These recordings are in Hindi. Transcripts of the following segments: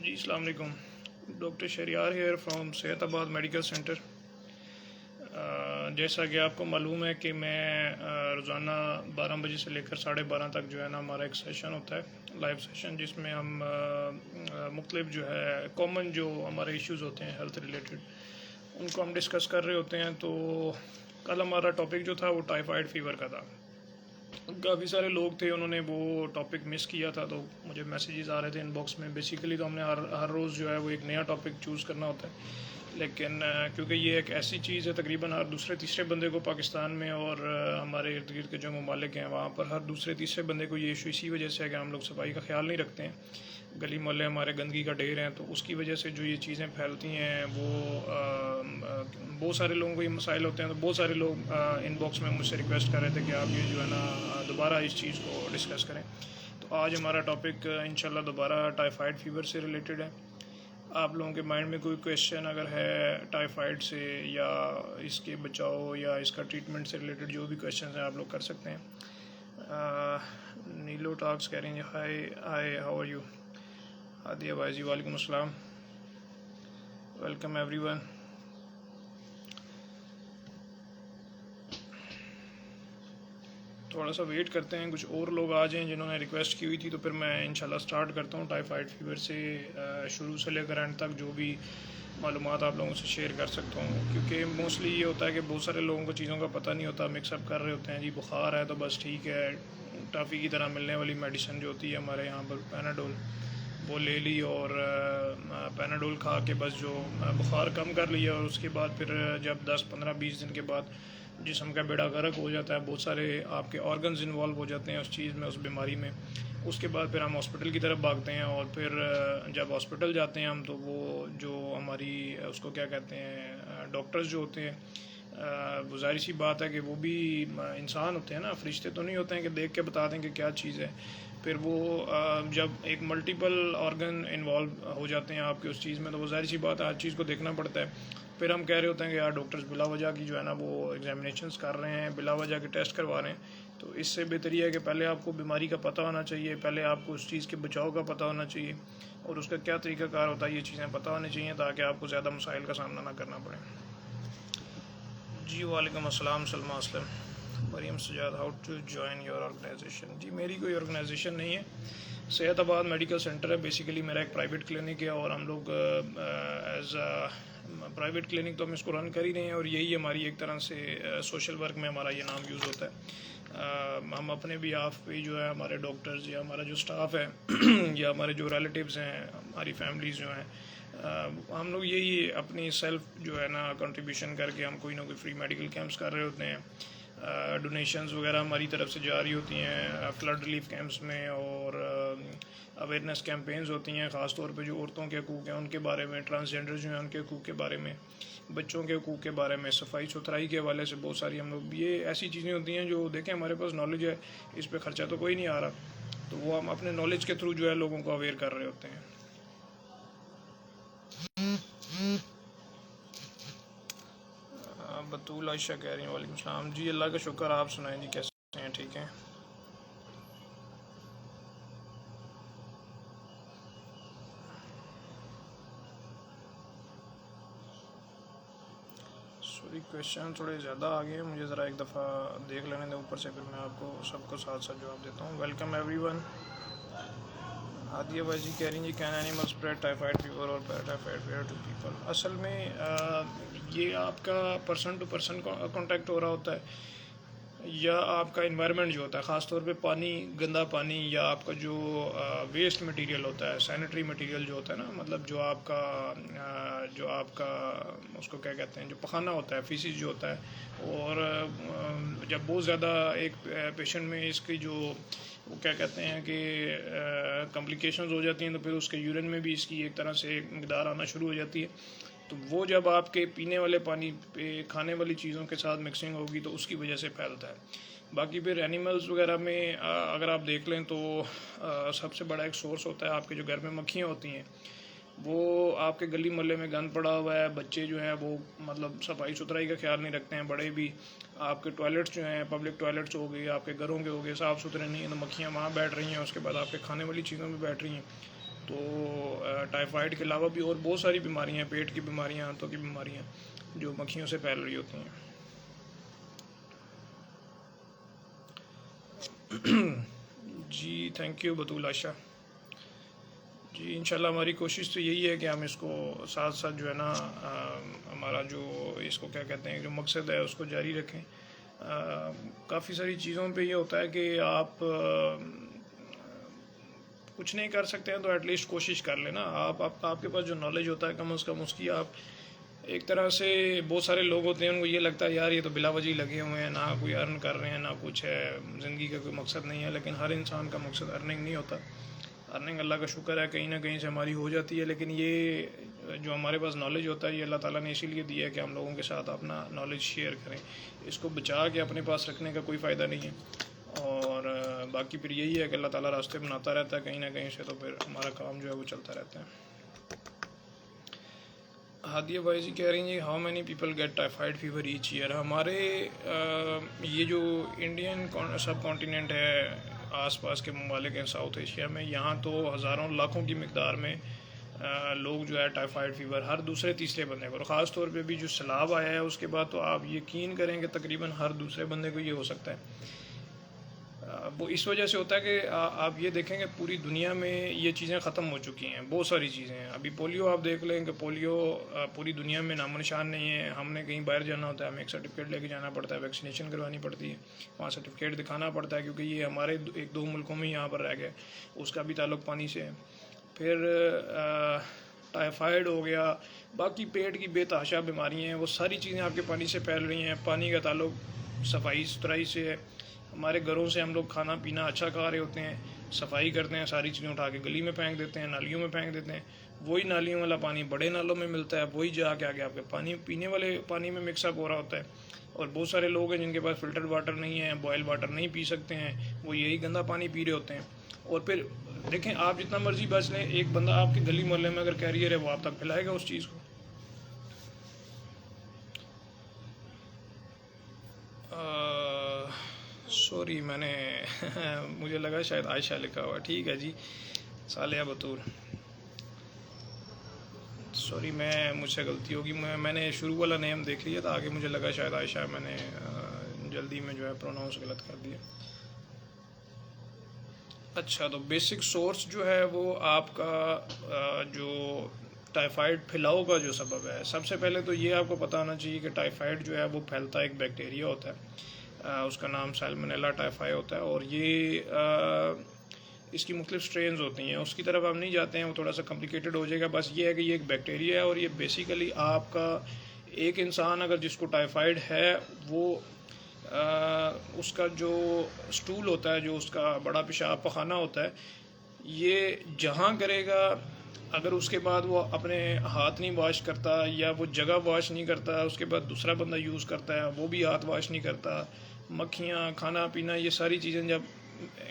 जी अस्सलाम वालेकुम। Doctor Shahryar here from Sehatabad medical centre. जैसा कि आपको मालूम है कि मैं रोज़ाना 12 बजे से लेकर 12:30 तक जो है ना हमारा एक सेशन होता है, लाइव सेशन, जिसमें हम मुख्तलिफ जो है कॉमन जो हमारे इश्यूज़ होते हैं हेल्थ रिलेटेड उनको हम डिस्कस कर रहे होते हैं। तो कल हमारा टॉपिक जो था वो टाइफाइड फ़ीवर का था। काफ़ी सारे लोग थे, उन्होंने वो टॉपिक मिस किया था, तो मुझे मैसेजेस आ रहे थे इनबॉक्स में। बेसिकली तो हमने हर रोज़ जो है वो एक नया टॉपिक चूज़ करना होता है, लेकिन क्योंकि ये एक ऐसी चीज़ है, तकरीबन हर दूसरे तीसरे बंदे को पाकिस्तान में और हमारे इर्द गिर्द के जो ममालिक हैं वहाँ पर हर दूसरे तीसरे बंदे को ये इशू इसी वजह से है कि हम लोग सफाई का ख्याल नहीं रखते हैं। गली मोहल्ले हमारे गंदगी का ढेर हैं, तो उसकी वजह से जो ये चीज़ें फैलती हैं वो बहुत सारे लोगों को ये मसाइल होते हैं। तो बहुत सारे लोग इनबॉक्स में मुझसे रिक्वेस्ट कर रहे थे कि आप ये जो है ना दोबारा इस चीज़ को डिस्कस करें। तो आज हमारा टॉपिक इंशाल्लाह दोबारा टाइफाइड फ़ीवर से रिलेटेड है। आप लोगों के माइंड में कोई क्वेश्चन अगर है टाइफाइड से या इसके बचाव या इसका ट्रीटमेंट से रिलेटेड, जो भी क्वेश्चन हैं आप लोग कर सकते हैं। नीलो टॉक्स कह रही हैं, hi hi how are you. Aadiya भाई जी वालेकुम अस्सलाम, वेलकम एवरीवन। थोड़ा सा वेट करते हैं, कुछ और लोग आ जाएं जिन्होंने रिक्वेस्ट की हुई थी, तो फिर मैं इंशाल्लाह स्टार्ट करता हूँ टाइफाइड फ़ीवर से शुरू से लेकर एंड तक जो भी मालूमात आप लोगों से शेयर कर सकता हूँ। क्योंकि मोस्टली ये होता है कि बहुत सारे लोगों को चीज़ों का पता नहीं होता, मिक्सअप कर रहे होते हैं। जी बुखार है तो बस ठीक है, टाफ़ी की तरह मिलने वाली मेडिसिन जो होती है हमारे यहाँ पर पैनाडोल, वो ले ली और पैनाडोल खा के बस जो बुखार कम कर लिया, और उसके बाद फिर जब 10 15 20 दिन के बाद जिस्म का बेड़ा गर्क हो जाता है, बहुत सारे आपके ऑर्गन्स इन्वॉल्व हो जाते हैं उस चीज़ में, उस बीमारी में। उसके बाद फिर हम हॉस्पिटल की तरफ भागते हैं, और फिर जब हॉस्पिटल जाते हैं हम, तो वो जो हमारी उसको क्या कहते हैं, डॉक्टर्स जो होते हैं, वो ज़ाहिर सी बात है कि वो भी इंसान होते हैं ना, फरिश्ते तो नहीं होते हैं कि देख के बता दें कि क्या चीज़ है। फिर वो जब एक मल्टीपल ऑर्गन इन्वॉल्व हो जाते हैं आपके उस चीज़ में, तो वो ज़ाहिर सी बात है हर चीज़ को देखना पड़ता है। फिर हम कह रहे होते हैं कि यार डॉक्टर्स बिला वजह की जो है ना वो एग्जामिनेशंस कर रहे हैं, बिला वजह के टेस्ट करवा रहे हैं। तो इससे बेहतर यह है कि पहले आपको बीमारी का पता होना चाहिए, पहले आपको उस चीज़ के बचाव का पता होना चाहिए, और उसका क्या तरीक़ाकार होता है ये चीज़ें पता होनी चाहिए, ताकि आपको ज़्यादा मसाइल का सामना ना करना पड़े। जी वालेकुम अस्सलाम Salma Aslam. Mariam Sajjad, how to join your organisation. जी मेरी कोई ऑर्गेनाइजेशन नहीं है, सेहताबाद मेडिकल सेंटर है। बेसिकली मेरा एक प्राइवेट क्लिनिक है, और हम लोग एज प्राइवेट क्लिनिक तो हम इसको रन कर ही रहे हैं, और यही हमारी एक तरह से सोशल वर्क में हमारा ये नाम यूज़ होता है। हम अपने भी आप पे जो है हमारे डॉक्टर्स या हमारा जो स्टाफ है या हमारे जो रिलेटिव्स हैं, हमारी फैमिलीज़ जो हैं, हम लोग यही अपनी सेल्फ जो है ना कंट्रीब्यूशन करके हम कोई ना कोई फ्री मेडिकल कैंप्स कर रहे होते हैं। डोनेशंस वगैरह हमारी तरफ से जा रही होती हैं फ्लड रिलीफ कैंप्स में, और अवेयरनेस कैंपेन्स होती हैं, ख़ास तौर पे जो औरतों के हकूक़ हैं उनके बारे में, ट्रांसजेंडर जो हैं उनके हकूक़ के बारे में, बच्चों के हकूक़ के बारे में, सफाई सुथराई के हवाले से बहुत सारी हम लोग, ये ऐसी चीज़ें होती हैं जो देखें हमारे पास नॉलेज है, इस पर ख़र्चा तो कोई नहीं आ रहा, तो वो हम अपने नॉलेज के थ्रू जो है लोगों को अवेयर कर रहे होते हैं। बतूल आयशा कह रही हैं वालेकुम सलाम। जी अल्लाह का शुक्र, आप सुनाएं जी कैसे हैं, ठीक हैं। सॉरी क्वेश्चन थोड़े ज़्यादा आ गए हैं, मुझे ज़रा एक दफ़ा देख लेने दें ऊपर से, फिर मैं आपको सबको साथ साथ जवाब देता हूँ। Welcome everyone. आदिया भाई जी कह रही हैं जी, can animal spread typhoid fever और पैराटाइफाइड फीवर टू पीपल। असल में ये आपका पर्सन टू पर्सन कॉन्टैक्ट हो रहा होता है, या आपका इन्वायरमेंट जो होता है, ख़ास तौर पे पानी, गंदा पानी, या आपका जो वेस्ट मटेरियल होता है, सैनिटरी मटेरियल जो होता है ना, मतलब जो आपका उसको क्या कहते हैं, जो पखाना होता है, फीसिस जो होता है, और जब बहुत ज़्यादा एक पेशेंट में इसकी जो वो क्या कहते हैं कि कॉम्प्लिकेशंस हो जाती हैं, तो फिर उसके यूरिन में भी इसकी एक तरह से मकदार आना शुरू हो जाती है। तो वो जब आपके पीने वाले पानी पे खाने वाली चीज़ों के साथ मिक्सिंग होगी तो उसकी वजह से फैलता है। बाकी फिर एनिमल्स वगैरह में अगर आप देख लें तो सबसे बड़ा एक सोर्स होता है आपके जो घर में मक्खियाँ होती हैं, वो आपके गली मोहल्ले में गंद पड़ा हुआ है, बच्चे जो हैं वो मतलब सफाई सुथराई का ख्याल नहीं रखते हैं, बड़े भी, आपके टॉयलेट्स जो हैं, पब्लिक टॉयलेट्स हो गए, आपके घरों के हो गए, साफ़ सुथरे नहीं हैं, तो मक्खियाँ वहाँ बैठ रही हैं, उसके बाद आपके खाने वाली चीज़ों में बैठ रही हैं। तो टाइफाइड के अलावा भी और बहुत सारी बीमारियाँ हैं, पेट की बीमारियाँ, आंतों की बीमारियाँ, जो मक्खियों से फैल रही होती हैं। जी थैंक यू बतूल आशा जी। इंशाल्लाह हमारी कोशिश तो यही है कि हम इसको साथ साथ जो है ना हमारा जो इसको क्या कहते हैं जो मकसद है उसको जारी रखें। काफ़ी सारी चीज़ों पे ये होता है कि आप कुछ नहीं कर सकते हैं तो एटलीस्ट कोशिश कर लेना। आपके पास जो नॉलेज होता है कम से कम उसकी आप एक तरह से, बहुत सारे लोग होते हैं उनको ये लगता है यार ये तो बिला वजह लगे हुए हैं, ना कोई अर्न कर रहे हैं ना कुछ है, ज़िंदगी का कोई मकसद नहीं है। लेकिन हर इंसान का मकसद अर्निंग नहीं होता। अर्निंग अल्लाह का शुक्र है कहीं ना कहीं से हमारी हो जाती है, लेकिन ये जो हमारे पास नॉलेज होता है ये अल्लाह ताला ने इसीलिए दिया है कि हम लोगों के साथ अपना नॉलेज शेयर करें। इसको बचा के अपने पास रखने का कोई फ़ायदा नहीं है। और बाकी फिर यही है कि अल्लाह ताला रास्ते बनाता रहता है कहीं ना कहीं से, तो फिर हमारा काम जो है वो चलता रहता है। हादिया भाई जी कह रही हैं how many people get typhoid fever each year. हमारे ये जो इंडियन सब कॉन्टिनेंट है, आसपास के ममालिक हैं साउथ एशिया में, यहाँ तो हज़ारों लाखों की मकदार में लोग जो है टाइफाइड फीवर हर दूसरे तीसरे बंदे को, और ख़ास तौर पे भी जो सैलाब आया है उसके बाद तो आप यकीन करें कि तकरीबन हर दूसरे बंदे को ये हो सकता है। वो इस वजह से होता है कि आप ये देखेंगे पूरी दुनिया में ये चीज़ें ख़त्म हो चुकी हैं, बहुत सारी चीज़ें हैं। अभी पोलियो आप देख लें कि पोलियो पूरी दुनिया में नामो निशान नहीं है। हमने कहीं बाहर जाना होता है, हमें एक सर्टिफिकेट लेके जाना पड़ता है, वैक्सीनेशन करवानी पड़ती है, वहाँ सर्टिफिकेट दिखाना पड़ता है क्योंकि ये हमारे एक दो मुल्कों में यहाँ पर रह गए। उसका भी ताल्लुक़ पानी से है। फिर टाइफाइड हो गया, बाकी पेट की बेतहाशा बीमारियाँ हैं, वो सारी चीज़ें आपके पानी से फैल रही हैं। पानी का ताल्लुक़ सफाई सुथराई से है। हमारे घरों से हम लोग खाना पीना अच्छा खा रहे होते हैं, सफाई करते हैं, सारी चीज़ें उठा के गली में फेंक देते हैं, नालियों में फेंक देते हैं। वही नालियों वाला पानी बड़े नालों में मिलता है, वही जाके आगे आपके पानी पीने वाले पानी में मिक्सअप हो रहा होता है। और बहुत सारे लोग हैं जिनके पास फ़िल्टर वाटर नहीं है, बॉयल वाटर नहीं पी सकते हैं, वो यही गंदा पानी पी रहे होते हैं। और फिर देखें आप जितना मर्जी बच लें, एक बंदा आपके गली मोहल्ले में अगर कैरियर है वो आप तक फैलाएगा उस चीज़ को। सॉरी मैंने मुझे लगा शायद आयशा लिखा हुआ। ठीक है जी, सालिया बतूर, सॉरी मुझसे गलती होगी। मैंने शुरू वाला नेम देख लिया था, आगे मुझे लगा शायद आयशा, मैंने जल्दी में जो है प्रोनाउंस गलत कर दिया। अच्छा, तो बेसिक सोर्स जो है वो आपका जो टाइफाइड फैलाव का जो सबब है, सबसे पहले तो ये आपको पता होना चाहिए कि टाइफाइड जो है वो फैलता है, एक बैक्टीरिया होता है, उसका नाम सैल्मोनेला टाइफाई होता है। और ये इसकी मुख्तलिफ स्ट्रेन्स होती हैं, उसकी तरफ हम नहीं जाते हैं, वो थोड़ा सा कॉम्प्लिकेटेड हो जाएगा। बस ये है कि ये एक बैक्टीरिया है और ये बेसिकली आपका एक इंसान अगर जिसको टाइफाइड है वो उसका जो स्टूल होता है, जो उसका बड़ा पेशाब पखाना होता है, ये जहाँ करेगा, अगर उसके बाद वो अपने हाथ नहीं वॉश करता या वो जगह वॉश नहीं करता, उसके बाद दूसरा बंदा यूज़ करता है वो भी हाथ वॉश नहीं करता, मक्खियाँ, खाना पीना, ये सारी चीज़ें जब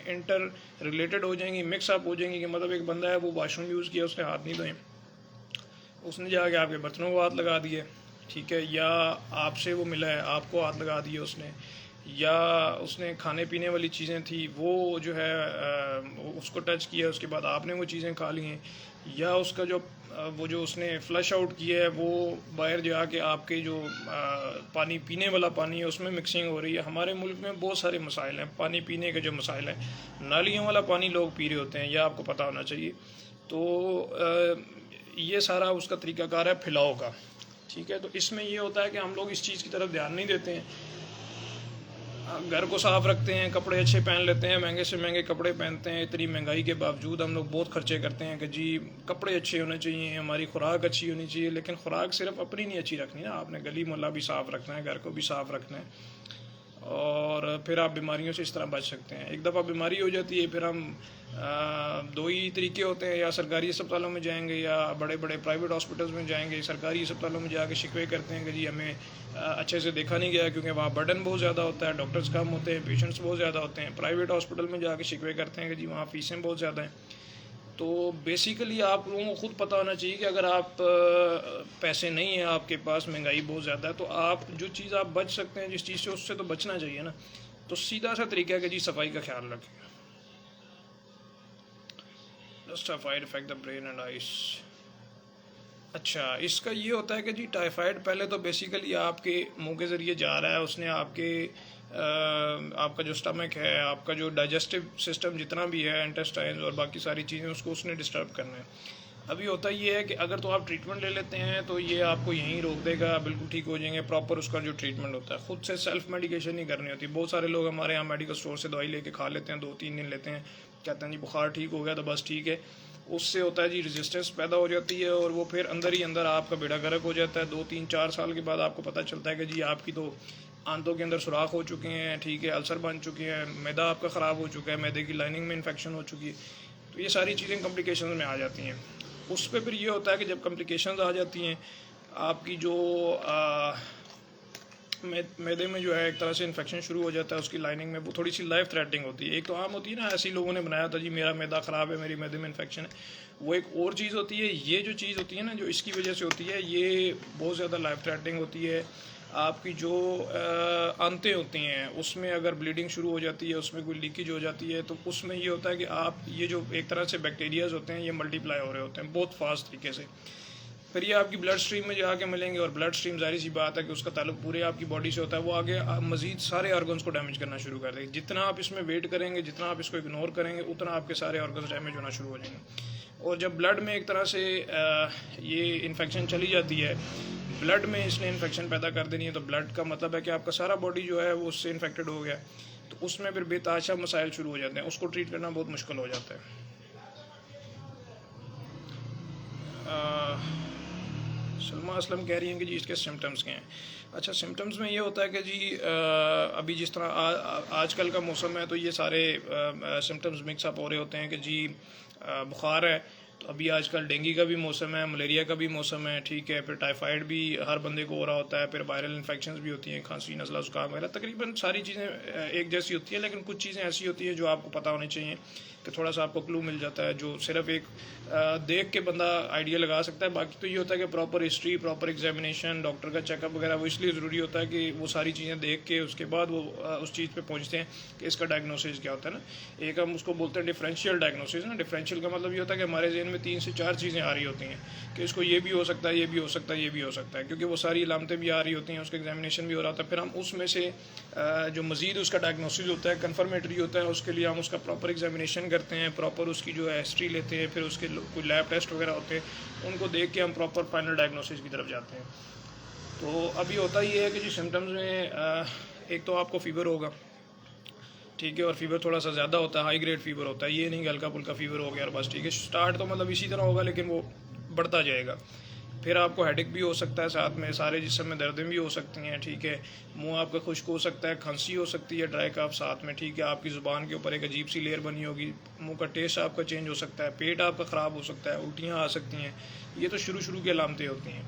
इंटर रिलेटेड हो जाएंगी, मिक्सअप हो जाएंगी, कि मतलब एक बंदा है वो वाशरूम यूज़ किया, उसने हाथ नहीं धोए, उसने जाके आपके बर्तनों को हाथ लगा दिए, ठीक है, या आपसे वो मिला है आपको हाथ लगा दिए उसने, या उसने खाने पीने वाली चीज़ें थी वो जो है उसको टच किया, उसके बाद आपने वो चीज़ें खा ली हैं, या उसका जो वो जो उसने फ्लश आउट किया है वो बाहर जाके आपके जो पानी पीने वाला पानी है उसमें मिक्सिंग हो रही है। हमारे मुल्क में बहुत सारे मसाइल हैं, पानी पीने के जो मसाइल हैं, नालियों वाला पानी लोग पी रहे होते हैं, यह आपको पता होना चाहिए। तो ये सारा उसका तरीक़ाकार है फैलाव का, ठीक है। तो इसमें ये होता है कि हम लोग इस चीज़ की तरफ ध्यान नहीं देते हैं, घर को साफ़ रखते हैं, कपड़े अच्छे पहन लेते हैं, महंगे से महंगे कपड़े पहनते हैं, इतनी महंगाई के बावजूद हम लोग बहुत खर्चे करते हैं कि जी कपड़े अच्छे होने चाहिए, हमारी खुराक अच्छी होनी चाहिए। लेकिन खुराक सिर्फ अपनी नहीं अच्छी रखनी ना, आपने गली मोहल्ला भी साफ़ रखना है, घर को भी साफ़ रखना है, और फिर आप बीमारियों से इस तरह बच सकते हैं। एक दफ़ा बीमारी हो जाती है फिर हम दो ही तरीके होते हैं, या सरकारी अस्पतालों में जाएंगे या बड़े बड़े प्राइवेट हॉस्पिटल्स में जाएंगे। सरकारी अस्पतालों में जाके शिकवे करते हैं कि जी हमें अच्छे से देखा नहीं गया, क्योंकि वहाँ बर्डन बहुत ज़्यादा होता है, डॉक्टर्स कम होते हैं, पेशेंट्स बहुत ज़्यादा होते हैं। प्राइवेट हॉस्पिटल में जाके शिकवे करते हैं कि जी वहाँ फ़ीसें बहुत ज़्यादा हैं। तो बेसिकली आप लोगों को खुद पता होना चाहिए कि अगर आप पैसे नहीं हैं आपके पास, महंगाई बहुत ज़्यादा है, तो आप जो चीज़ आप बच सकते हैं जिस चीज़ से, उससे तो बचना चाहिए ना। तो सीधा सा तरीका है कि जी सफाई का ख्याल रखें। Dust typhoid affect the brain and ice. अच्छा, इसका ये होता है कि जी टाइफाइड पहले तो बेसिकली आपके मुंह के ज़रिए जा रहा है, उसने आपका जो स्टमक है, आपका जो डाइजेस्टिव सिस्टम जितना भी है, इंटेस्टाइन्स और बाकी सारी चीज़ें, उसको उसने डिस्टर्ब करना है। अभी होता ये है कि अगर तो आप ट्रीटमेंट ले लेते हैं तो ये आपको यहीं रोक देगा, बिल्कुल ठीक हो जाएंगे। प्रॉपर उसका जो ट्रीटमेंट होता है, खुद से सेल्फ मेडिकेशन नहीं करनी होती। बहुत सारे लोग हमारे यहाँ मेडिकल स्टोर से दवाई लेके खा लेते हैं, 2-3 दिन लेते हैं, कहते हैं जी बुखार ठीक हो गया तो बस ठीक है। उससे होता है जी रेजिस्टेंस पैदा हो जाती है और वो फिर अंदर ही अंदर आपका बेड़ा गर्क हो जाता है। 2-3-4 साल के बाद आपको पता चलता है कि जी आपकी तो आंतों के अंदर सुराख हो चुके हैं, ठीक है, अल्सर बन चुके हैं, मैदा आपका ख़राब हो चुका है, मैदे की लाइनिंग में इन्फेक्शन हो चुकी है। तो ये सारी चीज़ें कॉम्प्लिकेशन में आ जाती हैं। उस पर फिर ये होता है कि जब कॉम्प्लिकेशंस आ जाती हैं, आपकी जो मैदे में जो है एक तरह से इन्फेक्शन शुरू हो जाता है, उसकी लाइनिंग में, वो थोड़ी सी लाइफ थ्रेटनिंग होती है। एक तो आम होती है ना, ऐसे लोगों ने बनाया था जी मेरा मैदा ख़राब है, मेरी मैदे में इन्फेक्शन है, वो एक और चीज़ होती है। ये जो चीज़ होती है ना, जो इसकी वजह से होती है, ये बहुत ज़्यादा लाइफ थ्रेटनिंग होती है। आपकी जो आंतें होती हैं उसमें अगर ब्लीडिंग शुरू हो जाती है, उसमें कोई लीकेज हो जाती है, तो उसमें ये होता है कि आप ये जो एक तरह से बैक्टीरियाज होते हैं, ये मल्टीप्लाई हो रहे होते हैं बहुत फास्ट तरीके से। फिर ये आपकी ब्लड स्ट्रीम में जाके मिलेंगे और ब्लड स्ट्रीम जाहिर सी बात है कि उसका ताल्लुक पूरे आपकी बॉडी से होता है। वो आगे मजीद सारे ऑर्गन्स को डैमेज करना शुरू कर देंगे। जितना आप इसमें वेट करेंगे, जितना आप इसको इग्नोर करेंगे, उतना आपके सारे ऑर्गन्स डैमेज होना शुरू हो जाएंगे। और जब ब्लड में एक तरह से ये इन्फेक्शन चली जाती है, ब्लड में इसने इन्फेक्शन पैदा कर देनी है, तो ब्लड का मतलब है कि आपका सारा बॉडी जो है वो उससे इन्फेक्टेड हो गया। तो उसमें फिर बेताशा मसाइल शुरू हो जाते हैं, उसको ट्रीट करना बहुत मुश्किल हो जाता है। सलमा असलम कह रही हैं कि जी इसके सिम्टम्स क्या हैं। अच्छा, सिम्टम्स में ये होता है कि जी अभी जिस तरह आजकल का मौसम है, तो ये सारे सिम्टम्स मिक्सअप हो रहे होते हैं कि जी बुखार है, तो अभी आजकल डेंगू का भी मौसम है, मलेरिया का भी मौसम है, ठीक है, फिर टाइफाइड भी हर बंदे को हो रहा होता है, फिर वायरल इन्फेक्शंस भी होती हैं, खांसी, नज़ला, जुकाम वगैरह, तकरीबन सारी चीज़ें एक जैसी होती है। लेकिन कुछ चीज़ें ऐसी होती है जो आपको पता होनी चाहिए, कि थोड़ा सा आपको क्लू मिल जाता है, जो सिर्फ एक देख के बंदा आइडिया लगा सकता है। बाकी तो ये होता है कि proper history, proper examination, doctor का चेकअप वगैरह, वो इसलिए ज़रूरी होता है कि वो सारी चीज़ें देख के उसके बाद वो उस चीज़ पे पहुंचते हैं कि इसका डायग्नोसिस क्या होता है ना। एक हम उसको बोलते हैं डिफरेंशियल डायग्नोसिस ना। डिफरेंशियल का मतलब ये होता है कि हमारे जहन में 3 से 4 चीज़ें आ रही होती हैं कि इसको ये भी हो सकता है, ये भी हो सकता है, ये भी हो सकता है, क्योंकि वो सारी अलामतें भी आ रही होती हैं, उसका एग्जामिनेशन भी हो रहा होता है। फिर हम उसमें से जो मज़ीद उसका डायग्नोसिस होता है, कन्फर्मेटरी होता है, उसके लिए हम उसका प्रॉपर एग्जामिनेशन करते हैं, प्रॉपर उसकी जो है हिस्ट्री लेते हैं, फिर उसके कोई लैब टेस्ट वगैरह होते हैं, उनको देख के हम प्रॉपर फाइनल डायग्नोसिस की तरफ जाते हैं। तो अभी होता ये है कि जी सिम्टम्स में एक तो आपको फ़ीवर होगा, ठीक है, और फीवर थोड़ा सा ज़्यादा होता है, हाई ग्रेड फीवर होता है, ये नहीं कि हल्का फुल्का फीवर हो गया और बस, ठीक है। स्टार्ट तो मतलब इसी तरह होगा, लेकिन वो बढ़ता जाएगा। फिर आपको हेडेक भी हो सकता है, साथ में सारे जिस्म में दर्दें भी हो सकती हैं, ठीक है, मुंह आपका खुश्क हो सकता है, खांसी हो सकती है, ड्राई कफ साथ में, ठीक है, आपकी ज़ुबान के ऊपर एक अजीब सी लेयर बनी होगी, मुंह का टेस्ट आपका चेंज हो सकता है, पेट आपका ख़राब हो सकता है, उल्टियाँ आ सकती हैं। ये तो शुरू की अलामतें होती हैं।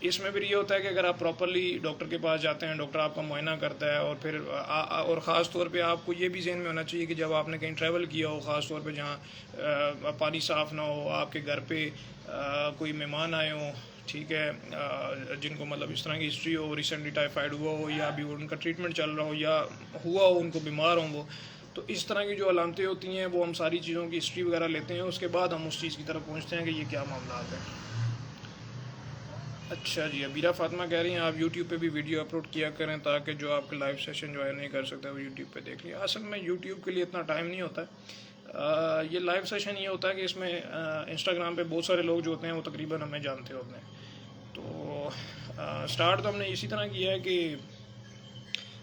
इसमें फिर ये होता है कि अगर आप प्रॉपरली डॉक्टर के पास जाते हैं, डॉक्टर आपका मुआयना करता है, और फिर और ख़ास तौर पे आपको ये भी ज़हन में होना चाहिए कि जब आपने कहीं ट्रैवल किया हो, ख़ास तौर पे जहाँ पानी साफ़ ना हो, आपके घर पे कोई मेहमान आए हों, ठीक है, जिनको मतलब इस तरह की हिस्ट्री हो, रिसेंटली टाइफाइड हुआ हो, या अभी उनका ट्रीटमेंट चल रहा हो, या हुआ हो, उनको बीमार हों वो, तो इस तरह की जो अलामतें होती हैं, वो हम सारी चीज़ों की हिस्ट्री वगैरह लेते हैं, उसके बाद हम उस चीज़ की तरफ पहुँचते हैं कि ये क्या मामला है। अच्छा जी, अबीरा फातिमा कह रही हैं आप यूट्यूब पे भी वीडियो अपलोड किया करें, ताकि जो आपके लाइव सेशन ज्वाइन नहीं कर सकते वो यूट्यूब पे देख लिया। असल में यूट्यूब के लिए इतना टाइम नहीं होता है। ये लाइव सेशन ये होता है कि इसमें इंस्टाग्राम पे बहुत सारे लोग जो होते हैं वो तकरीबन हमें जानते होते हैं। तो स्टार्ट तो हमने इसी तरह किया है कि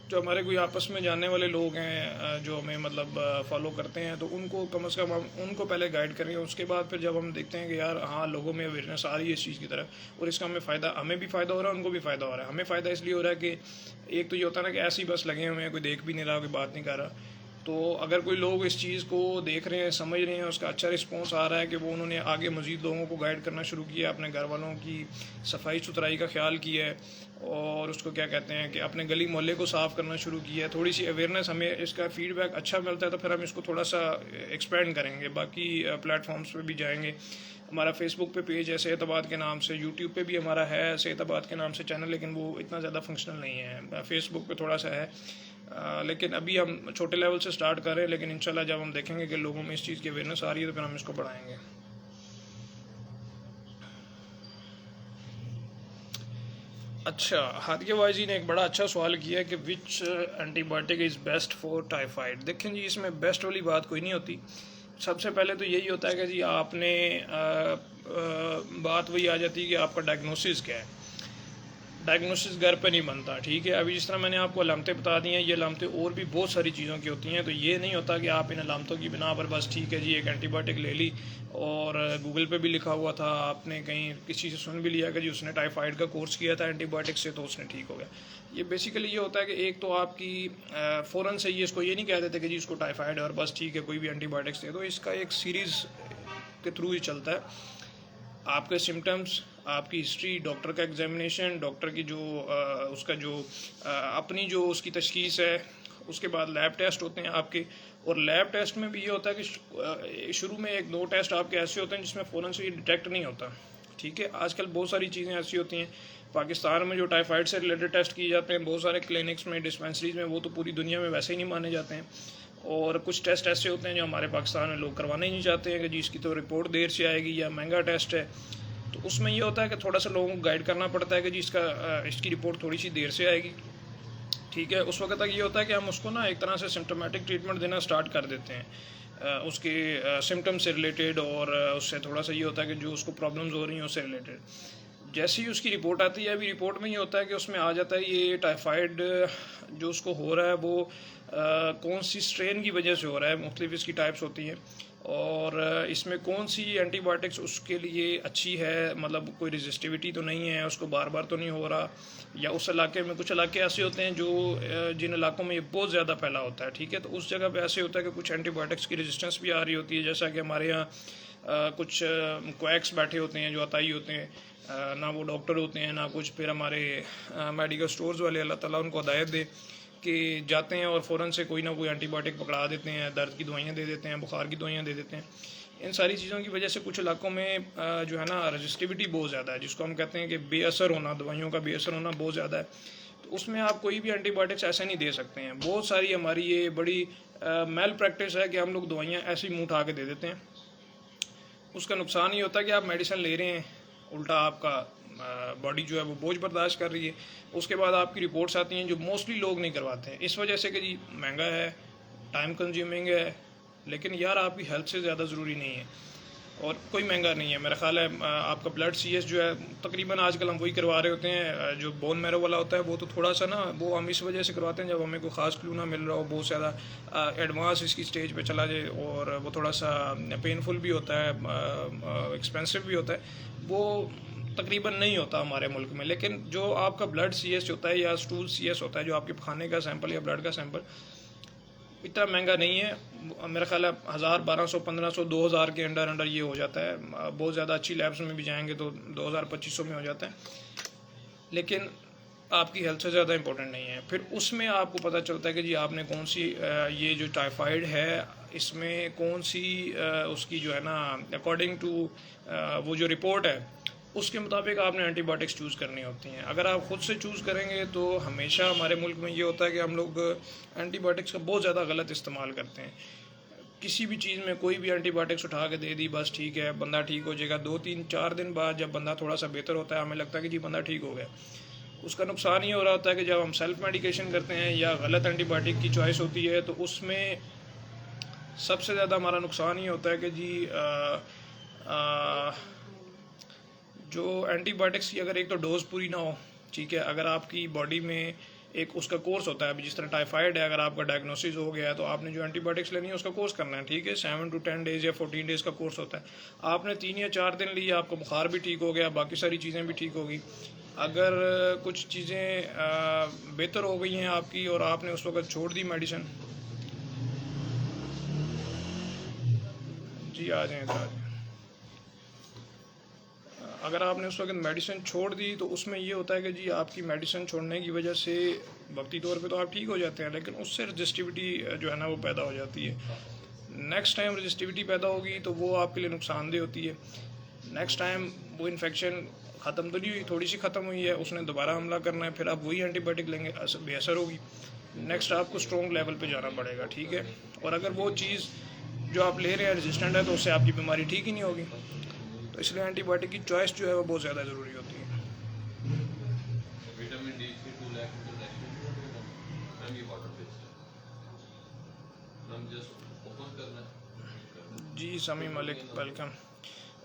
जो हमारे कोई आपस में जानने वाले लोग हैं, जो हमें मतलब फॉलो करते हैं, तो उनको कम से कम हम उनको पहले गाइड करेंगे। उसके बाद फिर जब हम देखते हैं कि यार हाँ लोगों में अवेयरनेस आ रही है इस चीज़ की तरफ, और इसका हमें भी फ़ायदा हो रहा है, उनको भी फ़ायदा हो रहा है। हमें फ़ायदा इसलिए हो रहा है कि एक तो ये होता है ना कि ऐसी बस लगे हुए हैं, कोई देख भी नहीं रहा, कोई बात नहीं कर रहा। तो अगर कोई लोग इस चीज़ को देख रहे हैं, समझ रहे हैं, उसका अच्छा रिस्पॉन्स आ रहा है कि वो उन्होंने आगे मज़ीद लोगों को गाइड करना शुरू किया, अपने घर वालों की सफाई सुथराई का ख्याल किया है, और उसको क्या कहते हैं कि अपने गली मोहल्ले को साफ़ करना शुरू किया है, थोड़ी सी अवेयरनेस हमें इसका फ़ीडबैक अच्छा मिलता है, तो फिर हम इसको थोड़ा सा एक्सपेंड करेंगे, बाकी प्लेटफॉर्म्स पे भी जाएंगे। हमारा फेसबुक पे पेज है सेहताबाद के नाम से, यूट्यूब पे भी हमारा है सेहताबाद के नाम से चैनल, लेकिन वो इतना ज़्यादा फंक्शनल नहीं है। फेसबुक पे थोड़ा सा है, लेकिन अभी हम छोटे लेवल से स्टार्ट कर रहे हैं, लेकिन इंशाल्लाह जब हम देखेंगे कि लोगों में इस चीज़ की अवेयरनेस आ रही है, तो फिर हम इसको बढ़ाएंगे। अच्छा, हादिया वाइजी ने एक बड़ा अच्छा सवाल किया कि which antibiotic is best for typhoid. देखें जी, इसमें बेस्ट वाली बात कोई नहीं होती। सबसे पहले तो यही होता है कि जी आपने बात वही आ जाती है कि आपका डायग्नोसिस क्या है। डायग्नोसिस घर पे नहीं बनता, ठीक है। अभी जिस तरह मैंने आपको अलामतें बता दी हैं, ये अलामतें और भी बहुत सारी चीज़ों की होती हैं। तो ये नहीं होता कि आप इन अलामतों की बिना पर बस ठीक है जी एक एंटीबायोटिक ले ली, और गूगल पे भी लिखा हुआ था, आपने कहीं किसी से सुन भी लिया कि जी उसने टाइफाइड का कोर्स किया था एंटीबायोटिक से तो उसने ठीक हो गया। ये बेसिकली ये होता है कि एक तो आपकी फ़ौरन से ये इसको ये नहीं कह देते कि जी इसको टाइफाइड है और बस ठीक है कोई भी एंटीबायोटिक्स दे दो। इसका एक सीरीज़ के थ्रू ही चलता है। आपके सिम्टम्स, आपकी हिस्ट्री, डॉक्टर का एग्जामिनेशन, डॉक्टर की जो उसका जो अपनी जो उसकी तशखीस है, उसके बाद लैब टेस्ट होते हैं आपके। और लैब टेस्ट में भी ये होता है कि शुरू में एक दो टेस्ट आपके ऐसे होते हैं जिसमें फ़ौरन से ये डिटेक्ट नहीं होता, ठीक है। आजकल बहुत सारी चीज़ें ऐसी होती हैं पाकिस्तान में जो टाइफाइड से रिलेटेड टेस्ट किए जाते हैं बहुत सारे क्लिनिक्स में, डिस्पेंसरीज में, वो तो पूरी दुनिया में वैसे ही नहीं माने जाते हैं। और कुछ टेस्ट ऐसे होते हैं जो हमारे पाकिस्तान में लोग करवाने ही नहीं चाहते हैं कि जी इसकी तो रिपोर्ट देर से आएगी या महंगा टेस्ट है। तो उसमें ये होता है कि थोड़ा सा लोगों को गाइड करना पड़ता है कि जी इसकी रिपोर्ट थोड़ी सी देर से आएगी, ठीक है। उस वक्त तक ये होता है कि हम उसको ना एक तरह से सिम्टोमेटिक ट्रीटमेंट देना स्टार्ट कर देते हैं उसके सिम्टम से रिलेटेड, और उससे थोड़ा सा ये होता है कि जो उसको प्रॉब्लम्स हो रही हैं उससे रिलेटेड। जैसे ही उसकी रिपोर्ट आती है, अभी रिपोर्ट में ये होता है कि उसमें आ जाता है ये टाइफाइड जो उसको हो रहा है वो कौन सी स्ट्रेन की वजह से हो रहा है। मुख्तलिफ इसकी टाइप्स होती हैं, और इसमें कौन सी एंटीबायोटिक्स उसके लिए अच्छी है, मतलब कोई रेजिस्टिविटी तो नहीं है, उसको बार बार तो नहीं हो रहा, या उस इलाके में कुछ इलाके ऐसे होते हैं जो जिन इलाकों में ये बहुत ज़्यादा फैला होता है, ठीक है। तो उस जगह पे ऐसे होता है कि कुछ एंटीबायोटिक्स की रेजिस्टेंस भी आ रही होती है। जैसा कि हमारे यहाँ कुछ क्वैक्स बैठे होते हैं जो अताई होते हैं, ना वो डॉक्टर होते हैं ना कुछ, फिर हमारे मेडिकल स्टोर्स वाले अल्लाह ताला उनको हिदायत दे कि जाते हैं और फ़ौरन से कोई ना कोई एंटीबायोटिक पकड़ा देते हैं, दर्द की दवाइयाँ दे देते हैं, बुखार की दवाइयाँ दे देते हैं। इन सारी चीज़ों की वजह से कुछ इलाकों में जो है ना रजिस्टिविटी बहुत ज़्यादा है, जिसको हम कहते हैं कि बेअसर होना, दवाइयों का बेअसर होना बहुत ज़्यादा है। तो उसमें आप कोई भी एंटीबायोटिक्स ऐसे नहीं दे सकते हैं। बहुत सारी हमारी ये बड़ी मेल प्रैक्टिस है कि हम लोग दवाइयाँ ऐसे ही मुँह उठा के दे देते हैं। उसका नुकसान ये होता है कि आप मेडिसिन ले रहे हैं, उल्टा आपका बॉडी जो है वो बोझ बर्दाश्त कर रही है। उसके बाद आपकी रिपोर्ट्स आती हैं जो मोस्टली लोग नहीं करवाते हैं इस वजह से कि जी महंगा है, टाइम कंज्यूमिंग है, लेकिन यार आपकी हेल्थ से ज़्यादा ज़रूरी नहीं है और कोई महंगा नहीं है। मेरा ख्याल है आपका ब्लड CS जो है तकरीबन आजकल हम वही करवा रहे होते हैं। जो बोन मैरो वाला होता है वो तो थोड़ा सा ना वो हम इस वजह से करवाते हैं जब हमें कोई ख़ास क्लू ना मिल रहा हो, बहुत ज़्यादा एडवांस इसकी स्टेज पे चला जाए, और वो थोड़ा सा पेनफुल भी होता है, एक्सपेंसिव भी होता है। वो तकरीबन नहीं होता हमारे मुल्क में। लेकिन जो आपका ब्लड CS होता है या स्टूल CS होता है, जो आपके खाने का सैंपल या ब्लड का सैंपल, इतना महंगा नहीं है। मेरा ख्याल है 1000, 1200, 1500, 2000 के अंडर ये हो जाता है। बहुत ज़्यादा अच्छी लैब्स में भी जाएंगे तो 2000, 2500 में हो जाता है, लेकिन आपकी हेल्थ से ज़्यादा इंपॉर्टेंट नहीं है। फिर उसमें आपको पता चलता है कि जी आपने कौन सी ये जो टाइफाइड है इसमें कौन सी उसकी जो है ना अकॉर्डिंग टू वो जो रिपोर्ट है उसके मुताबिक आपने एंटीबायोटिक्स चूज़ करनी होती हैं। अगर आप ख़ुद से चूज़ करेंगे तो हमेशा हमारे मुल्क में ये होता है कि हम लोग एंटीबायोटिक्स का बहुत ज़्यादा गलत इस्तेमाल करते हैं। किसी भी चीज़ में कोई भी एंटीबायोटिक्स उठा के दे दी, बस ठीक है बंदा ठीक हो जाएगा। 2, 3, 4 दिन बाद जब बंदा थोड़ा सा बेहतर होता है हमें लगता है कि जी बंदा ठीक हो गया। उसका नुकसान ये हो रहा होता है कि जब हम सेल्फ मेडिकेशन करते हैं या गलत एंटीबायोटिक की चॉइस होती है तो उसमें सबसे ज़्यादा हमारा नुकसान ये होता है कि जी जो एंटीबायोटिक्स की अगर एक तो डोज पूरी ना हो, ठीक है। अगर आपकी बॉडी में एक उसका कोर्स होता है, अभी जिस तरह टाइफाइड है, अगर आपका डायग्नोसिस हो गया है तो आपने जो एंटीबायोटिक्स लेनी है उसका कोर्स करना है, ठीक है। 7 to 10 डेज़ या 14 डेज़ का कोर्स होता है। आपने 3 या 4 दिन लिए, आपका बुखार भी ठीक हो गया, बाकी सारी चीज़ें भी ठीक होगी। अगर कुछ चीज़ें बेहतर हो गई हैं आपकी और आपने उस वक्त छोड़ दी मेडिसिन, जी आ जाएँ इधर आ जाएँ। अगर आपने उस वक्त मेडिसिन छोड़ दी तो उसमें ये होता है कि जी आपकी मेडिसिन छोड़ने की वजह से वक्ती तौर पे तो आप ठीक हो जाते हैं, लेकिन उससे रजिस्टिविटी जो है ना वो पैदा हो जाती है। नेक्स्ट टाइम रजिस्टिविटी पैदा होगी तो वो आपके लिए नुकसानदेह होती है। नेक्स्ट टाइम वो इन्फेक्शन ख़त्म तो नहीं हुई, थोड़ी सी ख़त्म हुई है, उसने दोबारा हमला करना है, फिर आप वही एंटीबायोटिक लेंगे, बेअसर होगी। नेक्स्ट आपको स्ट्रॉन्ग लेवल पे जाना पड़ेगा, ठीक है। और अगर वो चीज़ जो आप ले रहे हैं रेजिस्टेंट है तो उससे आपकी बीमारी ठीक ही नहीं होगी। तो इसलिए एंटीबायोटिक की चॉइस जो है वो बहुत ज़्यादा ज़रूरी होती है। जी समी Malik, welcome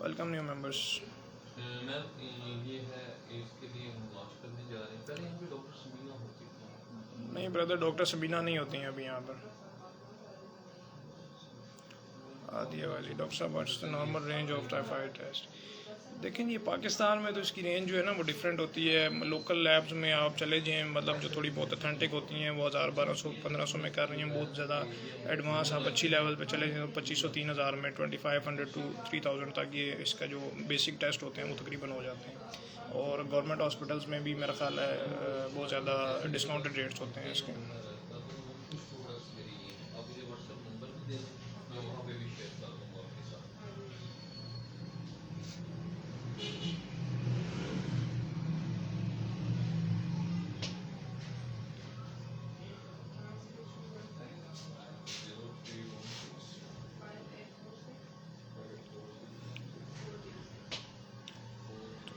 welcome new members. नहीं ब्रदर, डॉक्टर सबीना नहीं होती हैं अभी यहाँ पर। आदिया वाली डॉक्टर साहब, what's the normal range of typhoid test? देखें ये पाकिस्तान में तो इसकी रेंज जो है ना वो डिफरेंट होती है। लोकल लैब्स में आप चले जाएँ, मतलब जो थोड़ी बहुत अथेंटिक होती हैं वो 1000, 1200, 1500 में कर रही हैं। बहुत ज़्यादा एडवांस आप अच्छी लेवल पे चले जाएँ तो 2500, 3000 में, 2500 to 3000 तक ये इसका जो बेसिक टेस्ट होते हैं वो तकरीबन हो जाते हैं। और गवर्नमेंट हॉस्पिटल्स में भी मेरा ख्याल है बहुत ज़्यादा डिस्काउंटेड रेट्स होते हैं इसके।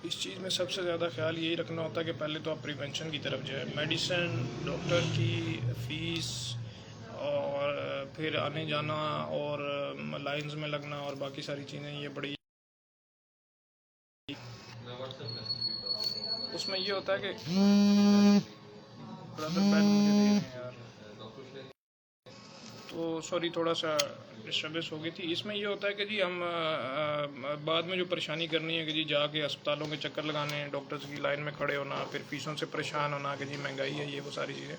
इस चीज़ में सबसे ज़्यादा ख्याल यही रखना होता है कि पहले तो आप प्रिवेंशन की तरफ जाए। मेडिसिन, डॉक्टर की फ़ीस और फिर आने जाना और लाइंस में लगना और बाकी सारी चीज़ें, ये बड़ी उसमें ये होता है कि ब्रदर बैन मुझे दे रहे हैं यार, तो सॉरी थोड़ा सा डिस्टर्बेंस हो गई थी। इसमें ये होता है कि जी हम बाद में जो परेशानी करनी है कि जी जाके अस्पतालों के चक्कर लगाने, डॉक्टर्स की लाइन में खड़े होना, फिर फीसों से परेशान होना कि जी महंगाई है, ये वो सारी चीज़ें।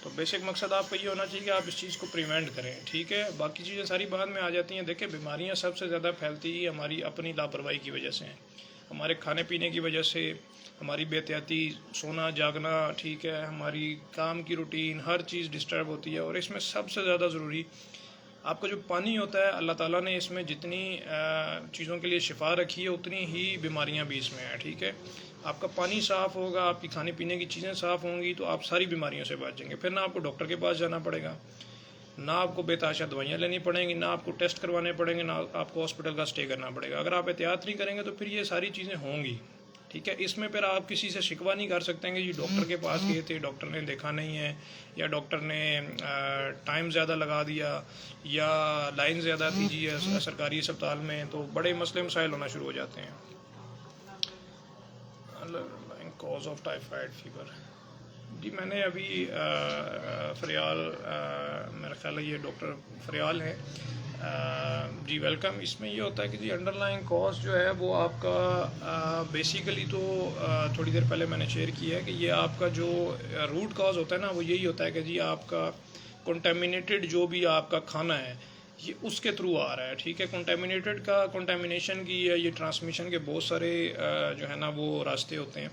तो बेसिक मकसद आपका ये होना चाहिए कि आप इस चीज़ को प्रिवेंट करें, ठीक है। बाकी चीज़ें सारी बाद में आ जाती हैं। देखिए बीमारियाँ सबसे ज़्यादा फैलती ही हमारी अपनी लापरवाही की वजह से हैं, हमारे खाने पीने की वजह से, हमारी बेहतियाती सोना जागना, ठीक है, हमारी काम की रूटीन, हर चीज़ डिस्टर्ब होती है। और इसमें सबसे ज़्यादा ज़रूरी आपका जो पानी होता है, अल्लाह ताला ने इसमें जितनी चीज़ों के लिए शिफा रखी है उतनी ही बीमारियां भी इसमें हैं, ठीक है। आपका पानी साफ़ होगा, आपकी खाने पीने की चीज़ें साफ़ होंगी तो आप सारी बीमारियों से बचेंगे। फिर ना आपको डॉक्टर के पास जाना पड़ेगा, ना आपको बेतहाशा दवाइयाँ लेनी पड़ेंगी, ना आपको टेस्ट करवाने पड़ेंगे, ना आपको हॉस्पिटल का स्टे करना पड़ेगा। अगर आप एहतियात नहीं करेंगे तो फिर ये सारी चीज़ें होंगी, ठीक है। इसमें फिर आप किसी से शिकवा नहीं कर सकते हैं कि जी डॉक्टर के पास गए थे, डॉक्टर ने देखा नहीं है, या डॉक्टर ने टाइम ज़्यादा लगा दिया, या लाइन ज़्यादा थी जी सरकारी अस्पताल में, तो बड़े मसले मसाइल होना शुरू हो जाते हैं। कॉज ऑफ टाइफाइड फीवर, जी मैंने अभी फरियाल, मेरा ख्याल है ये डॉक्टर फरियाल है, जी वेलकम। इसमें ये होता है कि जी अंडरलाइंग कॉज जो है वो आपका बेसिकली तो थोड़ी देर पहले मैंने शेयर किया है कि ये आपका जो रूट कॉज होता है ना वो यही होता है कि जी आपका कंटेमिनेटेड जो भी आपका खाना है ये उसके थ्रू आ रहा है, ठीक है। कंटेमिनेटेड का, कंटेमिनेशन की या ये ट्रांसमिशन के बहुत सारे जो है ना वो रास्ते होते हैं।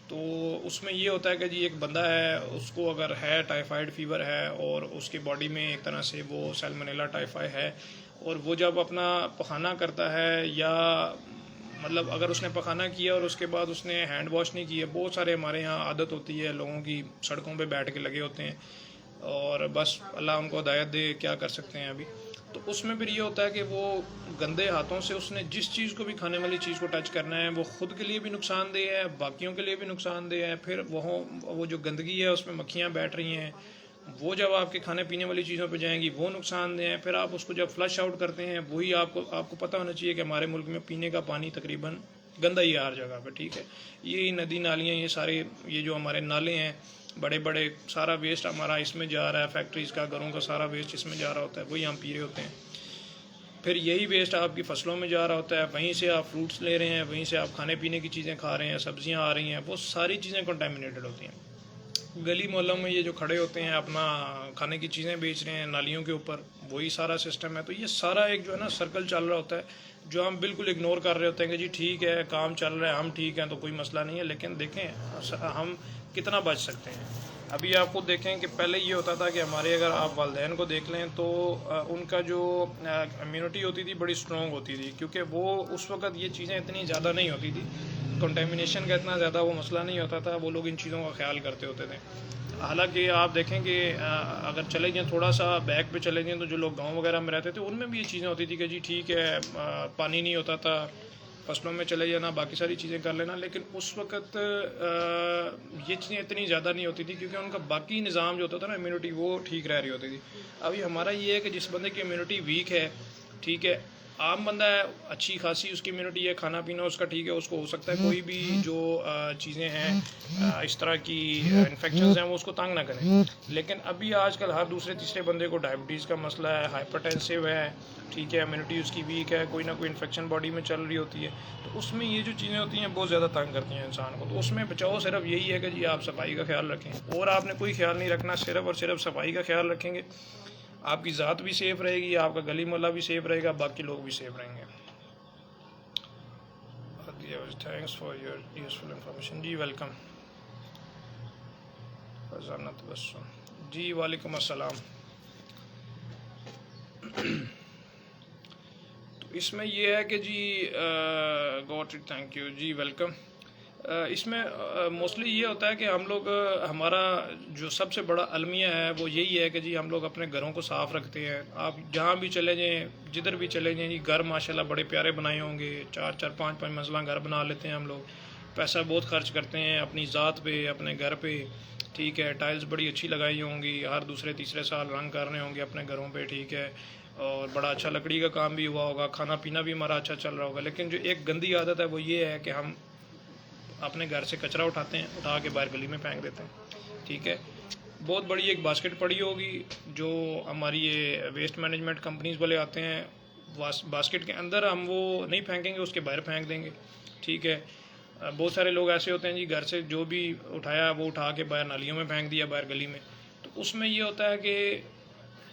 तो उसमें ये होता है कि जी एक बंदा है, उसको अगर है टाइफाइड फीवर है और उसकी बॉडी में एक तरह से वो सैल्मोनेला टाइफाई है, और वो जब अपना पखाना करता है, या मतलब अगर उसने पखाना किया और उसके बाद उसने हैंड वॉश नहीं किया, बहुत सारे हमारे यहाँ आदत होती है लोगों की, सड़कों पे बैठ के लगे होते हैं और बस अल्लाह उनको हिदायत दे, क्या कर सकते हैं अभी। तो उसमें फिर ये होता है कि वो गंदे हाथों से उसने जिस चीज़ को भी, खाने वाली चीज़ को टच करना है, वो ख़ुद के लिए भी नुकसानदेह है, बाकियों के लिए भी नुकसानदेह है। फिर वो जो गंदगी है उसमें मक्खियाँ बैठ रही हैं, वो जब आपके खाने पीने वाली चीज़ों पे जाएंगी वो नुकसानदेह है। फिर आप उसको जब फ्लश आउट करते हैं, वही आपको पता होना चाहिए कि हमारे मुल्क में पीने का पानी तकरीबन गंदा ही है हर जगह पर, ठीक है। ये नदी नालियाँ, ये सारे, ये जो हमारे नाले हैं बड़े बड़े, सारा वेस्ट हमारा इसमें जा रहा है, फैक्ट्रीज़ का, घरों का सारा वेस्ट इसमें जा रहा होता है, वही हम पी रहे होते हैं। फिर यही वेस्ट आपकी फसलों में जा रहा होता है, वहीं से आप फ्रूट्स ले रहे हैं, वहीं से आप खाने पीने की चीज़ें खा रहे हैं, सब्जियां आ रही हैं, वो सारी चीज़ें कंटामिनेटेड होती हैं। गली मोहल्लों में ये जो खड़े होते हैं अपना खाने की चीज़ें बेच रहे हैं नालियों के ऊपर, वही सारा सिस्टम है। तो ये सारा एक जो है ना सर्कल चल रहा होता है, जो हम बिल्कुल इग्नोर कर रहे होते हैं कि जी ठीक है काम चल रहा है, हम ठीक हैं तो कोई मसला नहीं है। लेकिन देखें हम कितना बच सकते हैं। अभी आपको देखें कि पहले ये होता था कि हमारे, अगर आप वालिदैन को देख लें तो उनका जो इम्यूनिटी होती थी बड़ी स्ट्रॉन्ग होती थी, क्योंकि वो उस वक़्त ये चीज़ें इतनी ज़्यादा नहीं होती थी, कंटेमिनेशन का इतना ज़्यादा वो मसला नहीं होता था, वो लोग इन चीज़ों का ख्याल करते होते थे। हालांकि आप देखें कि अगर चले जाएँ थोड़ा सा बैक पे चले जाएँ तो जो लोग गांव वगैरह में रहते थे उनमें भी ये चीज़ें होती थी कि जी ठीक है पानी नहीं होता था, फसलों में चले जाना, बाकी सारी चीज़ें कर लेना। लेकिन उस वक्त ये चीज़ें इतनी ज़्यादा नहीं होती थी, क्योंकि उनका बाकी निज़ाम जो होता था ना, इम्यूनिटी, वो ठीक रह रही होती थी। अभी हमारा ये है कि जिस बंदे की इम्यूनिटी वीक है, ठीक है, आम बंदा है, अच्छी खासी उसकी इम्यूनिटी है, खाना पीना उसका ठीक है, उसको हो सकता है कोई भी जो चीज़ें हैं इस तरह की इन्फेक्शंस हैं वो उसको तंग ना करें। लेकिन अभी आजकल हर दूसरे तीसरे बंदे को डायबिटीज़ का मसला है, हाइपरटेंसिव है, ठीक है, इम्यूनिटी उसकी वीक है, कोई ना कोई इन्फेक्शन बॉडी में चल रही होती है। तो उसमें ये जो चीज़ें होती हैं बहुत ज़्यादा तंग करती हैं इंसान को। तो उसमें बचाओ सिर्फ यही है कि जी आप सफाई का ख्याल रखें, और आपने कोई ख्याल नहीं रखना, सिर्फ और सिर्फ सफाई का ख्याल रखेंगे, आपकी ज़ात भी सेफ़ रहेगी, आपका गली मोहल्ला भी सेफ़ रहेगा, बाकी लोग भी सेफ़ रहेंगे। Thanks for your useful information. जी वेलकम। फजाना तबस्सुम जी, वालेकुम अस्सलाम। तो इसमें यह है कि जी गॉट इट, थैंक यू जी, वेलकम। इसमें मोस्टली ये होता है कि हम लोग हमारा जो सबसे बड़ा अलमिया है वो यही है कि जी हम लोग अपने घरों को साफ़ रखते हैं। आप जहाँ भी चले जाएँ, जिधर भी चले जाएँ जी, घर माशाल्लाह बड़े प्यारे बनाए होंगे, 4-4 5-5 मंजिला घर बना लेते हैं हम लोग, पैसा बहुत खर्च करते हैं अपनी ज़ात पे, अपने घर पे, ठीक है, टाइल्स बड़ी अच्छी लगाई होंगी, हर दूसरे तीसरे साल रंग करने होंगे अपने घरों पे, ठीक है, और बड़ा अच्छा लकड़ी का काम भी हुआ होगा, खाना पीना भी हमारा अच्छा चल रहा होगा। लेकिन जो एक गंदी आदत है वो ये है कि हम अपने घर से कचरा उठाते हैं, उठा के बाहर गली में फेंक देते हैं, ठीक है। बहुत बड़ी एक बास्केट पड़ी होगी जो हमारी ये वेस्ट मैनेजमेंट कंपनीज वाले आते हैं, बास्केट के अंदर हम वो नहीं फेंकेंगे, उसके बाहर फेंक देंगे, ठीक है। बहुत सारे लोग ऐसे होते हैं जी, घर से जो भी उठाया वो उठा के बाहर नालियों में फेंक दिया, बाहर गली में। तो उसमें ये होता है कि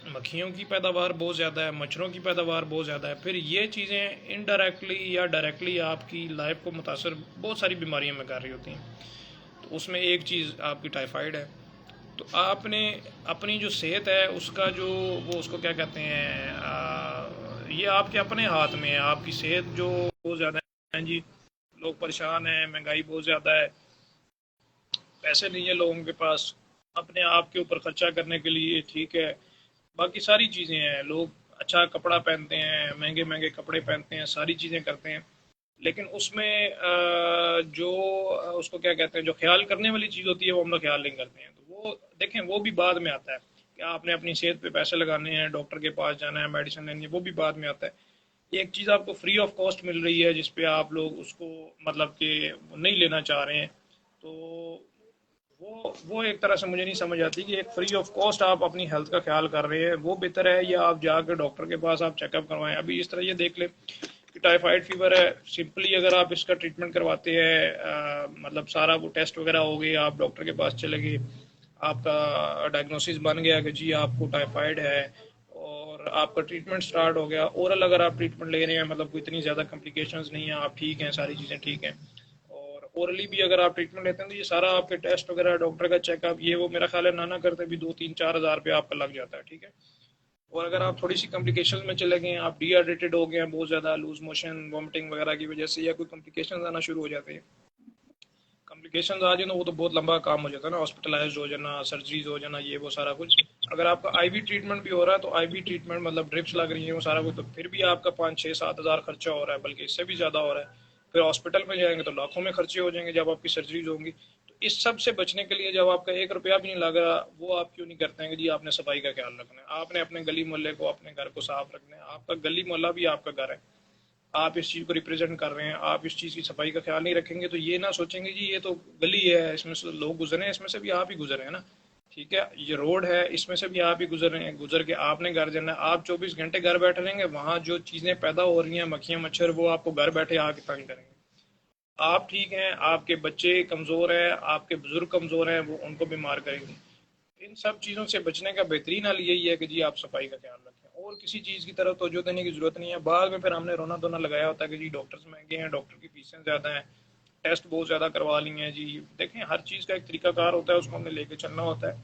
मक्खियों की पैदावार बहुत ज़्यादा है, मच्छरों की पैदावार बहुत ज़्यादा है। फिर ये चीज़ें इनडायरेक्टली या डायरेक्टली आपकी लाइफ को मुतासर बहुत सारी बीमारियों में कर रही होती हैं। तो उसमें एक चीज़ आपकी टाइफाइड है। तो आपने अपनी जो सेहत है उसका जो वो उसको क्या कहते हैं ये आपके अपने हाथ में है। आपकी सेहत जो बहुत ज़्यादा है जी, लोग परेशान हैं, महंगाई बहुत ज़्यादा है, पैसे नहीं है लोगों के पास अपने आप के ऊपर खर्चा करने के लिए, ठीक है। बाकी सारी चीज़ें हैं, लोग अच्छा कपड़ा पहनते हैं, महंगे महंगे कपड़े पहनते हैं, सारी चीज़ें करते हैं, लेकिन उसमें जो उसको क्या कहते हैं, जो ख्याल करने वाली चीज़ होती है वो हम लोग ख्याल नहीं करते हैं। तो वो देखें, वो भी बाद में आता है कि आपने अपनी सेहत पे पैसे लगाने हैं, डॉक्टर के पास जाना है, मेडिसिन लेनी है, वो भी बाद में आता है। एक चीज़ आपको फ्री ऑफ कॉस्ट मिल रही है जिस पे आप लोग उसको मतलब कि नहीं लेना चाह रहे हैं, तो वो एक तरह से मुझे नहीं समझ आती कि एक फ्री ऑफ कॉस्ट आप अपनी हेल्थ का ख्याल कर रहे हैं वो बेहतर है, या आप जाकर डॉक्टर के पास आप चेकअप करवाएं। अभी इस तरह ये देख लें कि टाइफाइड फीवर है, सिंपली अगर आप इसका ट्रीटमेंट करवाते हैं, मतलब सारा वो टेस्ट वगैरह हो गए, आप डॉक्टर के पास चले गए, आपका डायग्नोसिस बन गया कि जी आपको टाइफाइड है, और आपका ट्रीटमेंट स्टार्ट हो गया। ओरल अगर आप ट्रीटमेंट ले रहे हैं, मतलब कोई इतनी ज़्यादा कॉम्प्लिकेशंस नहीं है, आप ठीक हैं, सारी चीज़ें ठीक हैं, और ओरली भी अगर आप ट्रीटमेंट लेते हैं तो ये सारा आपके टेस्ट वगैरह, डॉक्टर का चेकअप, ये वो मेरा ख्याल है ना करते भी 2-3-4 हज़ार रुपये आपका लग जाता है, ठीक है। और अगर आप थोड़ी सी कॉम्प्लिकेशन में चले गए, आप डिहाइड्रेटेड हो गए हैं बहुत ज़्यादा, लूज मोशन, वॉमिटिंग वगैरह की वजह से, या कोई कॉम्प्लिकेशन आना शुरू हो जाते हैं, कॉम्प्लिकेशन आ जाए ना, वो तो बहुत लंबा काम हो जाता है ना, हॉस्पिटलाइज हो जाना, सर्जरीज हो जाना, ये वो सारा कुछ। अगर आपका आईवी ट्रीटमेंट भी हो रहा है, तो आईवी ट्रीटमेंट मतलब ड्रिप्स लग रही है, वो सारा कुछ, तो फिर भी आपका 5-6-7 हज़ार खर्चा हो रहा है, बल्कि इससे भी ज़्यादा हो रहा है। फिर हॉस्पिटल में जाएंगे तो लाखों में खर्चे हो जाएंगे जब आपकी सर्जरीज होंगी। तो इस सब से बचने के लिए जब आपका 1 रुपया भी नहीं लग रहा, वो आप क्यों नहीं करते हैं कि जी आपने सफाई का ख्याल रखना है, आपने अपने गली मोहल्ले को, अपने घर को साफ रखना है। आपका गली मोहल्ला भी आपका घर है, आप इस चीज़ को रिप्रेजेंट कर रहे हैं, आप इस चीज़ की सफाई का ख्याल नहीं रखेंगे तो ये ना सोचेंगे जी ये तो गली है, इसमें से लोग गुजरे हैं, इसमें से भी आप ही गुजरे हैं ना, ठीक है, ये रोड है, इसमें से भी आप ही गुजर रहे हैं, गुजर के आपने घर जाना है। आप 24 घंटे घर बैठे रहेंगे, वहाँ जो चीज़ें पैदा हो रही हैं, मक्खियाँ मच्छर, वो आपको घर बैठे आके तंग करेंगे। आप ठीक हैं, आपके बच्चे कमज़ोर हैं, आपके बुजुर्ग कमज़ोर हैं, वो उनको बीमार करेंगे। इन सब चीज़ों से बचने का बेहतरीन हल यही है कि जी आप सफाई का ख्याल रखें, और किसी चीज़ की तरफ तवज्जो देने की ज़रूरत नहीं है। बाद में फिर हमने रोना धोना लगाया होता है कि जी डॉक्टर्स महंगे हैं, डॉक्टर की फीसें ज़्यादा हैं, टेस्ट बहुत ज़्यादा करवा ली हैं जी। देखें, हर चीज़ का एक तरीकाकार होता है, उसको हमने लेके चलना होता है।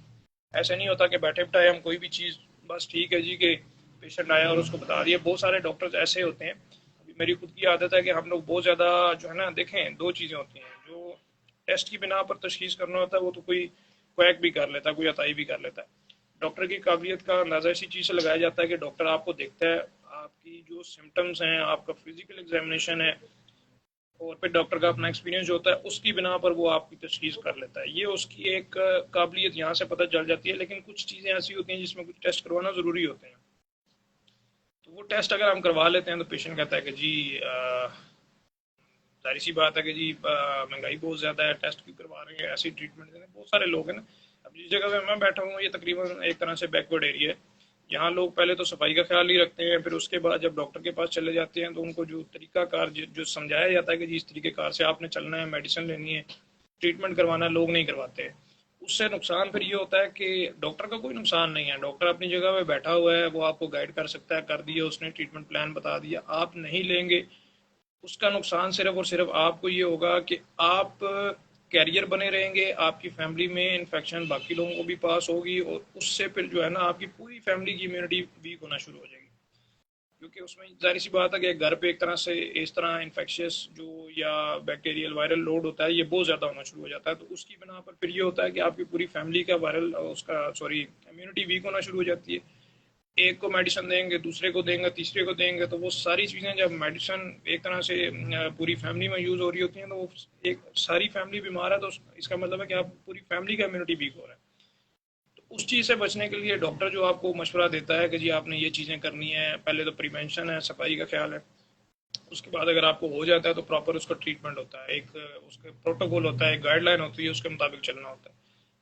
ऐसे नहीं होता कि बैठे बिठाए हम कोई भी चीज़, बस ठीक है जी कि पेशेंट आया और उसको बता दिया। बहुत सारे डॉक्टर्स ऐसे होते हैं, अभी मेरी खुद की आदत है कि हम लोग बहुत ज़्यादा जो है ना, देखें, दो चीज़ें होती हैं, जो टेस्ट की बिना पर तशखीस करना होता है वो तो कोई क्वैक भी कर लेता है, कोई अताई भी कर लेता है। डॉक्टर की काबिलियत का अंदाजा इसी चीज़ से लगाया जाता है कि डॉक्टर आपको देखता है, आपकी जो सिम्टम्स हैं, आपका फिजिकल एग्जामिनेशन है, और फिर डॉक्टर का अपना एक्सपीरियंस जो होता है उसकी बिना पर वो आपकी तशखीस कर लेता है। ये उसकी एक काबिलियत यहाँ से पता चल जाती है। लेकिन कुछ चीज़ें ऐसी होती हैं जिसमें कुछ टेस्ट करवाना ज़रूरी होते हैं। तो वो टेस्ट अगर हम करवा लेते हैं तो पेशेंट कहता है कि जी जाहिर सी बात है कि जी महंगाई बहुत ज़्यादा है, टेस्ट क्यों करवा रहे हैं, ऐसी ट्रीटमेंट देने बहुत सारे लोग हैं ना। अब जिस जगह पे मैं बैठा हूँ ये तकरीबन एक तरह से बैकवर्ड एरिया है। यहाँ लोग पहले तो सफाई का ख्याल नहीं रखते हैं, फिर उसके बाद जब डॉक्टर के पास चले जाते हैं तो उनको जो तरीकाकार जो समझाया जाता है कि जी इस तरीके कार से आपने चलना है, मेडिसिन लेनी है, ट्रीटमेंट करवाना है, लोग नहीं करवाते हैं। उससे नुकसान फिर ये होता है कि डॉक्टर का कोई नुकसान नहीं है, डॉक्टर अपनी जगह पे बैठा हुआ है, वो आपको गाइड कर सकता है, कर दिया उसने, ट्रीटमेंट प्लान बता दिया, आप नहीं लेंगे। उसका नुकसान सिर्फ और सिर्फ आपको ये होगा कि आप कैरियर बने रहेंगे, आपकी फैमिली में इन्फेक्शन बाकी लोगों को भी पास होगी, और उससे फिर जो है ना आपकी पूरी फैमिली की इम्यूनिटी वीक होना शुरू हो जाएगी। क्योंकि उसमें जाहिर सी बात है कि घर पे एक तरह से इस तरह इन्फेक्शियस जो या बैक्टीरियल वायरल लोड होता है ये बहुत ज़्यादा होना शुरू हो जाता है। तो उसकी बिना पर फिर ये होता है कि आपकी पूरी फैमिली का वायरल उसका सॉरी इम्यूनिटी वीक होना शुरू हो जाती है। एक को मेडिसिन देंगे, दूसरे को देंगे, तीसरे को देंगे, तो वो सारी चीज़ें जब मेडिसिन एक तरह से पूरी फैमिली में यूज़ हो रही होती हैं तो वो एक सारी फैमिली बीमार है, तो इसका मतलब है कि आप पूरी फैमिली का इम्यूनिटी वीक हो रहा है। तो उस चीज़ से बचने के लिए डॉक्टर जो आपको मशवरा देता है कि जी आपने ये चीज़ें करनी है, पहले तो प्रिवेंशन है, सफाई का ख्याल है, उसके बाद अगर आपको हो जाता है तो प्रॉपर उसका ट्रीटमेंट होता है, एक उसका प्रोटोकॉल होता है, एक गाइडलाइन होती है, उसके मुताबिक चलना होता है।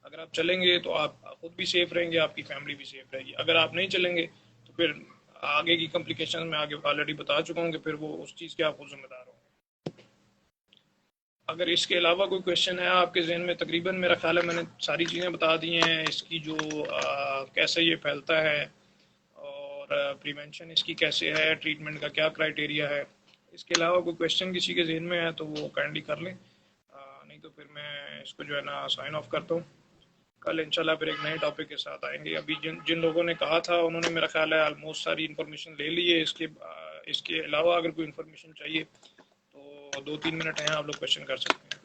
अगर आप चलेंगे तो आप खुद भी सेफ रहेंगे, आपकी फैमिली भी सेफ रहेगी। अगर आप नहीं चलेंगे तो फिर आगे की कॉम्प्लिकेशन में आगे ऑलरेडी बता चुका हूँ कि फिर वो उस चीज़ के आप खुद जिम्मेदार होंगे। अगर इसके अलावा कोई क्वेश्चन है आपके जहन में, तकरीबन मेरा ख्याल है मैंने सारी चीज़ें बता दी हैं, इसकी जो कैसे ये फैलता है और प्रिवेंशन इसकी कैसे है, ट्रीटमेंट का क्या क्राइटेरिया है। इसके अलावा कोई क्वेश्चन किसी के जहन में है तो वो काइंडली कर लें, नहीं तो फिर मैं इसको जो है ना साइन ऑफ करता हूँ। कल इंशाल्लाह फिर एक नए टॉपिक के साथ आएंगे। अभी जिन जिन लोगों ने कहा था उन्होंने मेरा ख्याल है ऑलमोस्ट सारी इन्फॉर्मेशन ले ली है। इसके अलावा अगर कोई इन्फॉर्मेशन चाहिए तो 2-3 मिनट हैं, आप लोग क्वेश्चन कर सकते हैं।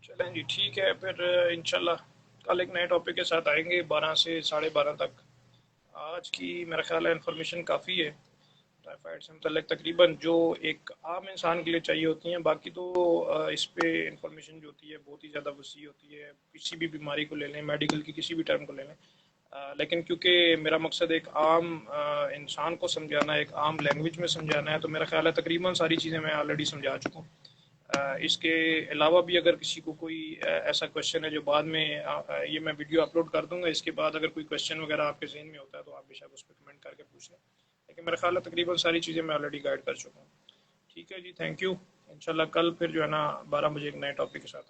चलें जी, ठीक है फिर इंशाल्लाह कल एक नए टॉपिक के साथ आएंगे 12 से 12:30 तक। आज की मेरा ख्याल है इन्फॉर्मेशन काफ़ी है टाइफाइड से मतलब तकरीबन जो एक आम इंसान के लिए चाहिए होती हैं। बाकी तो इस पे इंफॉर्मेशन जो होती है बहुत ही ज़्यादा वसी होती है, किसी भी बीमारी को ले लें, मेडिकल की किसी भी टर्म को ले लें। लेकिन क्योंकि मेरा मकसद एक आम इंसान को समझाना है, एक आम लैंग्वेज में समझाना है, तो मेरा ख्याल है तकरीबन सारी चीज़ें मैं ऑलरेडी समझा चुका हूँ। इसके अलावा भी अगर किसी को कोई ऐसा क्वेश्चन है जो बाद में ये मैं वीडियो अपलोड कर दूंगा, इसके बाद अगर कोई क्वेश्चन वगैरह आपके जहन में होता है तो आप बेशक उस पर कमेंट करके पूछ लें। लेकिन मेरा ख्याल है तकरीबन सारी चीज़ें मैं ऑलरेडी गाइड कर चुका हूँ। ठीक है जी, थैंक यू। इंशाल्लाह कल फिर जो है ना 12 बजे एक नए टॉपिक के साथ